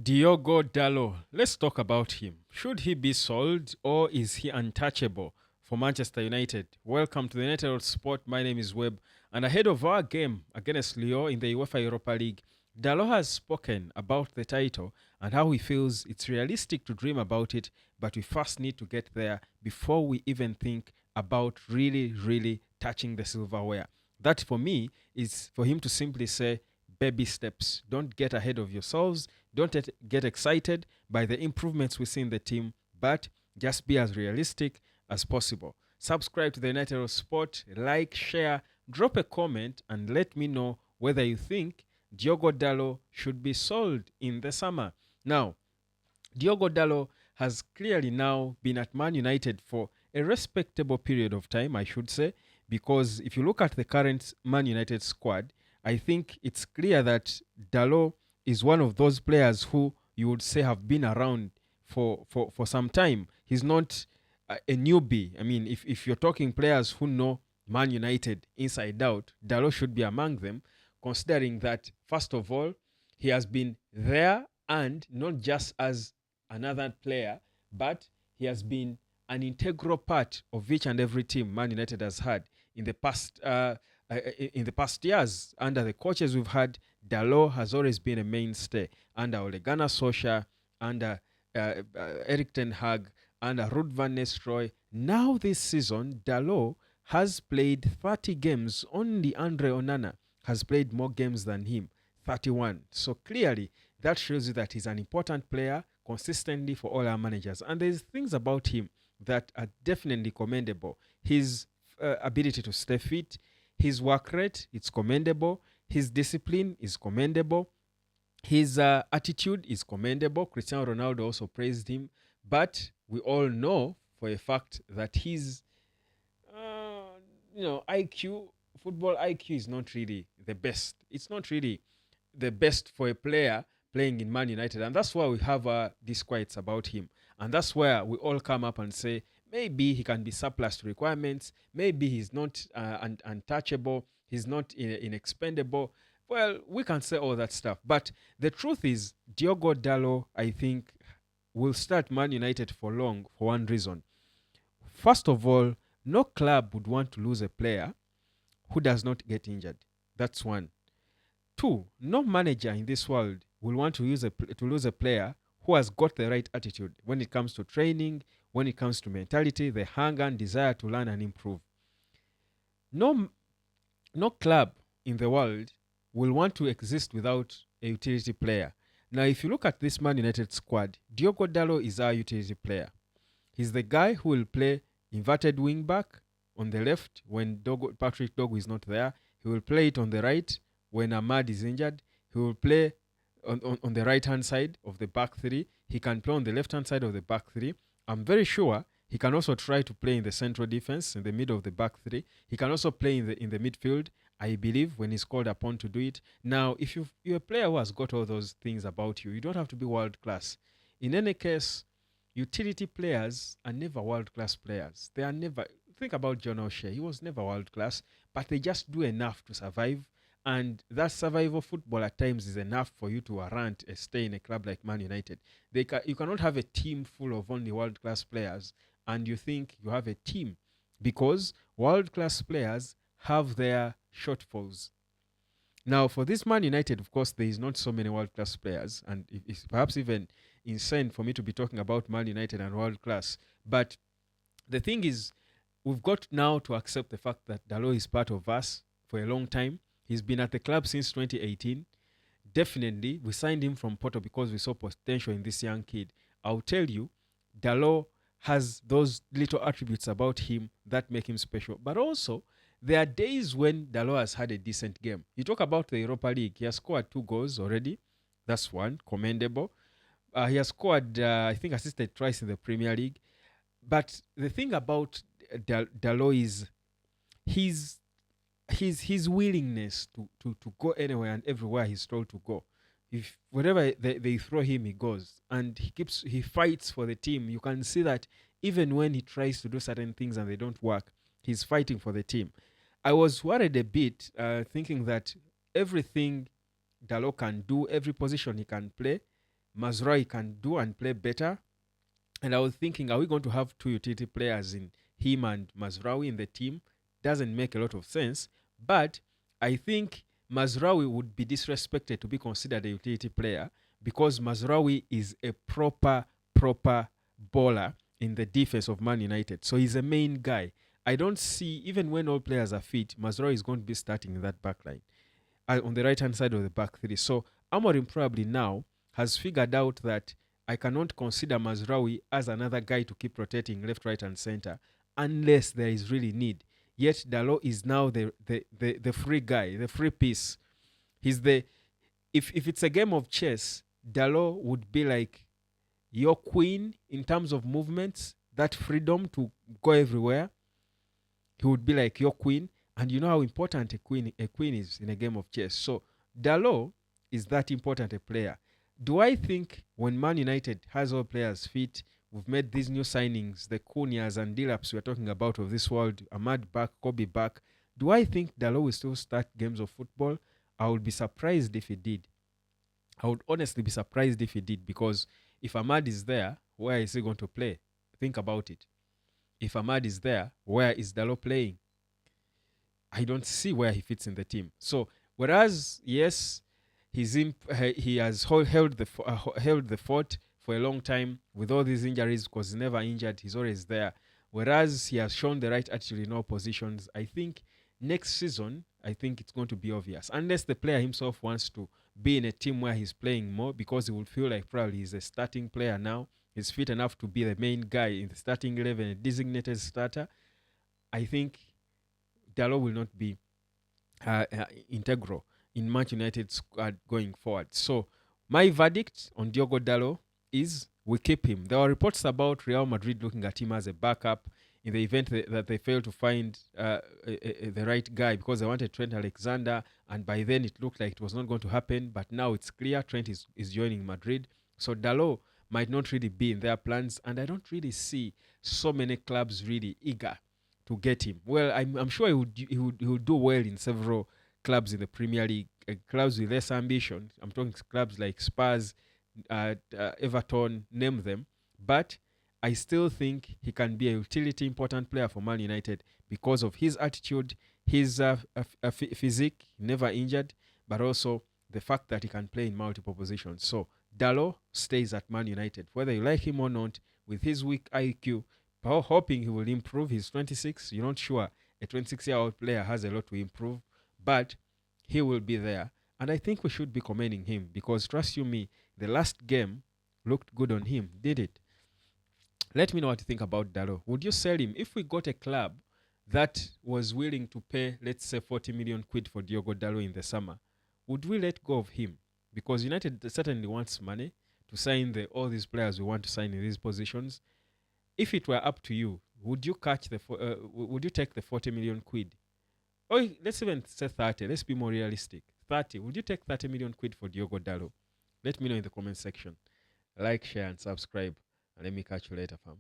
Diogo Dalot, let's talk about him. Should he be sold or is he untouchable for Manchester United? Welcome to the United Sport. My name is Webb. And ahead of our game against Lyon in the UEFA Europa League, Dalot has spoken about the title and how he feels it's realistic to dream about it, but we first need to get there before we even think about really touching the silverware. That for me is for him to simply say, baby steps. Don't get ahead of yourselves. Don't get excited by the improvements we see in the team, but just be as realistic as possible. Subscribe to the United Sport, like, share, drop a comment, and let me know whether you think Diogo Dalot should be sold in the summer. Now, Diogo Dalot has clearly now been at Man United for a respectable period of time, I should say, because if you look at the current Man United squad, I think it's clear that Dalot is one of those players who you would say have been around for some time. He's not a newbie. I mean, if you're talking players who know Man United inside out, Dalot should be among them, considering that, first of all, he has been there and not just as another player, but he has been an integral part of each and every team Man United has had in the past years. Under the coaches we've had, Dalot has always been a mainstay. Under Ole Gunnar Solskjaer, under Eric Ten Hag, under Ruud van Nistelrooy. Now this season, Dalot has played 30 games. Only Andre Onana has played more games than him, 31. So clearly, that shows you that he's an important player consistently for all our managers. And there's things about him that are definitely commendable. His ability to stay fit, his work rate, it's commendable. His discipline is commendable. His attitude is commendable. Cristiano Ronaldo also praised him. But we all know for a fact that his IQ, football IQ is not really the best. It's not really the best for a player playing in Man United. And that's why we have disquiets about him. And that's where we all come up and say, maybe he can be surplus to requirements. Maybe he's not untouchable. He's not inexpendable. Well, we can say all that stuff. But the truth is, Diogo Dalot, I think, will start Man United for long for one reason. First of all, no club would want to lose a player who does not get injured. That's one. Two, no manager in this world will want to lose a player who has got the right attitude when it comes to training, when it comes to mentality, the hunger and desire to learn and improve. No, no club in the world will want to exist without a utility player. Now, if you look at this Man United squad, Diogo Dalot is our utility player. He's the guy who will play inverted wing back on the left when Patrick Dogu is not there. He will play it on the right when Ahmad is injured. He will play on the right-hand side of the back three. He can play on the left-hand side of the back three. I'm very sure he can also try to play in the central defense, in the middle of the back three. He can also play in the midfield, I believe, when he's called upon to do it. Now, if you're a player who has got all those things about you, you don't have to be world class. In any case, utility players are never world class players. They are never. Think about John O'Shea. He was never world class, but they just do enough to survive. And that survival football at times is enough for you to warrant a stay in a club like Man United. You cannot have a team full of only world class players and you think you have a team, because world class players have their shortfalls. Now, for this Man United, of course, there is not so many world class players, and it's perhaps even insane for me to be talking about Man United and world class. But the thing is, we've got now to accept the fact that Dalot is part of us for a long time. He's been at the club since 2018. Definitely, we signed him from Porto because we saw potential in this young kid. I'll tell you, Dalot has those little attributes about him that make him special. But also, there are days when Dalot has had a decent game. You talk about the Europa League. He has scored 2 goals already. That's one, commendable. He has scored, I think, assisted twice in the Premier League. But the thing about Dalot is his willingness to go anywhere and everywhere he's told to go. If wherever they throw him, he goes, and he fights for the team. You can see that even when he tries to do certain things and they don't work, he's fighting for the team. I was worried a bit, thinking that everything Dalot can do, every position he can play, Mazraoui can do and play better. And I was thinking, are we going to have two utility players in him and Mazraoui in the team? Doesn't make a lot of sense. But I think Mazraoui would be disrespected to be considered a utility player because Mazraoui is a proper bowler in the defense of Man United. So he's a main guy. I don't see, even when all players are fit, Mazraoui is going to be starting in that back line on the right hand side of the back three. So Amorim probably now has figured out that I cannot consider Mazraoui as another guy to keep rotating left, right, and center unless there is really need. Yet Dalot is now the free guy, the free piece. He's the if it's a game of chess, Dalot would be like your queen in terms of movements, that freedom to go everywhere. He would be like your queen, and you know how important a queen is in a game of chess. So Dalot is that important a player. Do I think when Man United has all players fit, we've made these new signings, the Cunhas and Dilaps we're talking about of this world, Ahmad back, Kobe back, do I think Dalot will still start games of football? I would be surprised if he did. I would honestly be surprised if he did because if Ahmad is there, where is he going to play? Think about it. If Ahmad is there, where is Dalot playing? I don't see where he fits in the team. So whereas yes, he has held the fort for a long time with all these injuries because he's never injured. He's always there. Whereas he has shown the right attitude in all positions. I think next season, I think it's going to be obvious unless the player himself wants to be in a team where he's playing more because he will feel like probably he's a starting player now. He's fit enough to be the main guy in the starting 11, a designated starter. I think Dalot will not be integral in Manchester United's squad going forward. So my verdict on Diogo Dalot is we keep him. There were reports about Real Madrid looking at him as a backup in the event that they failed to find the right guy because they wanted Trent Alexander, and by then it looked like it was not going to happen. But now it's clear Trent is joining Madrid. So Dalot might not really be in their plans, and I don't really see so many clubs really eager to get him. Well, I'm sure he would do well in several clubs in the Premier League, clubs with less ambition. I'm talking clubs like Spurs, Everton, name them. But I still think he can be a utility important player for Man United because of his attitude, his physique, never injured, but also the fact that he can play in multiple positions. So Dalot stays at Man United, whether you like him or not, with his weak IQ, hoping he will improve. He's 26. You're not sure a 26-year-old player has a lot to improve, but he will be there. And I think we should be commending him because, trust you me, the last game looked good on him, did it? Let me know what you think about Dalot. Would you sell him if we got a club that was willing to pay, let's say, 40 million quid for Diogo Dalot in the summer? Would we let go of him? Because United certainly wants money to sign all these players we want to sign in these positions. If it were up to you, would you would you take the 40 million quid? Or let's even say 30. Let's be more realistic. 30. Would you take 30 million quid for Diogo Dalot? Let me know in the comment section. Like, share, and subscribe. And let me catch you later, fam.